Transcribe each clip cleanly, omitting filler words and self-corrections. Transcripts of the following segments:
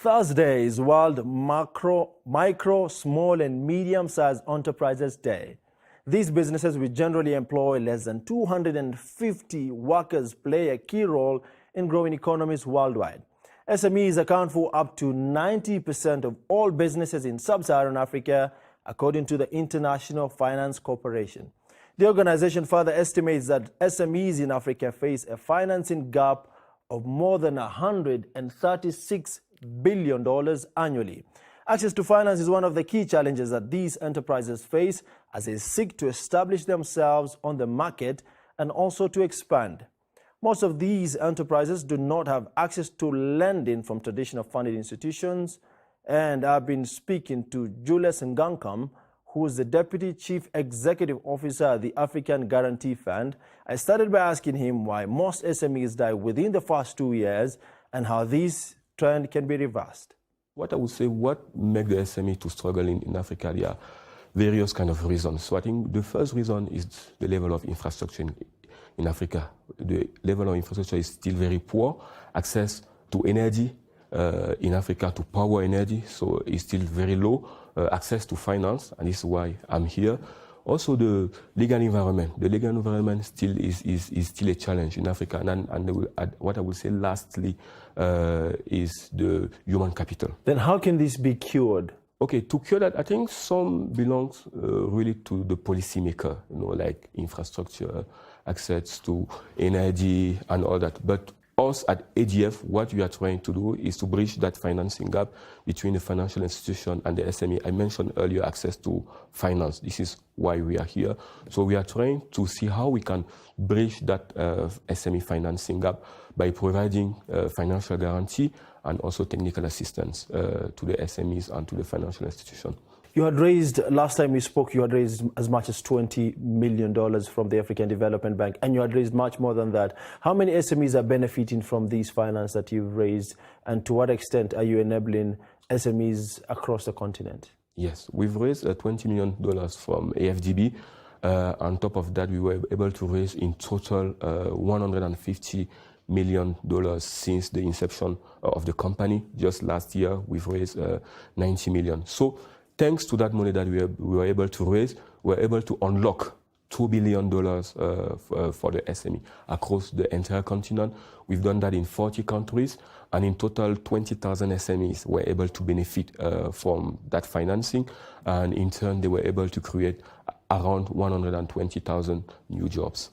Thursday is World Micro, Small and Medium-Sized Enterprises Day. These businesses, which generally employ less than 250 workers, play a key role in growing economies worldwide. SMEs account for up to 90% of all businesses in sub-Saharan Africa, according to the International Finance Corporation. The organization further estimates that SMEs in Africa face a financing gap of more than $136 billion annually. Access to finance is one of the key challenges that these enterprises face as they seek to establish themselves on the market and also to expand. Most of these enterprises do not have access to lending from traditional funding institutions, and I've been speaking to Jules Ngankam, who is the Deputy Chief Executive Officer at the African Guarantee Fund. I started by asking him why most SMEs die within the first 2 years and how this trend can be reversed. What I would say, what makes the SME to struggle in Africa, there are various kind of reasons. So I think the first reason is the level of infrastructure in Africa. The level of infrastructure is still very poor. Access to energy in Africa, to power energy, so it's still very low. Access to finance, and this is why I'm here. Also, the legal environment. The legal environment still is still a challenge in Africa. And what I would say lastly is the human capital. Then how can this be cured? Okay, to cure that, I think some belongs really to the policymaker, like infrastructure, access to energy and all that. But us at AGF, what we are trying to do is to bridge that financing gap between the financial institution and the SME. I mentioned earlier access to finance. This is why we are here. So we are trying to see how we can bridge that SME financing gap by providing financial guarantee and also technical assistance to the SMEs and to the financial institution. You had raised, last time we spoke, you had raised as much as $20 million from the African Development Bank, and you had raised much more than that. How many SMEs are benefiting from these finance that you've raised, and to what extent are you enabling SMEs across the continent? Yes, we've raised $20 million from AFDB. On top of that, we were able to raise in total $150 million since the inception of the company. Just last year, we've raised $90 million. So thanks to that money that we were able to raise, we were able to unlock $2 billion for the SME across the entire continent. We've done that in 40 countries, and in total, 20,000 SMEs were able to benefit from that financing, and in turn, they were able to create around 120,000 new jobs.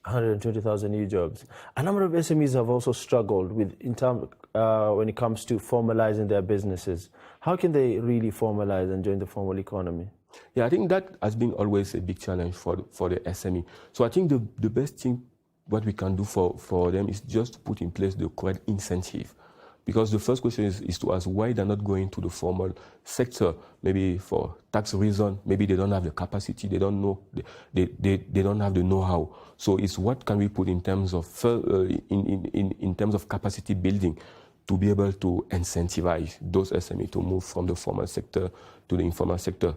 120,000 new jobs. A number of SMEs have also struggled with when it comes to formalizing their businesses. How can they really formalize and join the formal economy? Yeah, I think that has been always a big challenge for the SME. So I think the best thing what we can do for them is just to put in place the correct incentive. Because the first question is to ask why they're not going to the formal sector, maybe for tax reason, maybe they don't have the capacity, they don't know, they don't have the know-how. So it's what can we put in terms of in terms of capacity building to be able to incentivize those SME to move from the formal sector to the informal sector.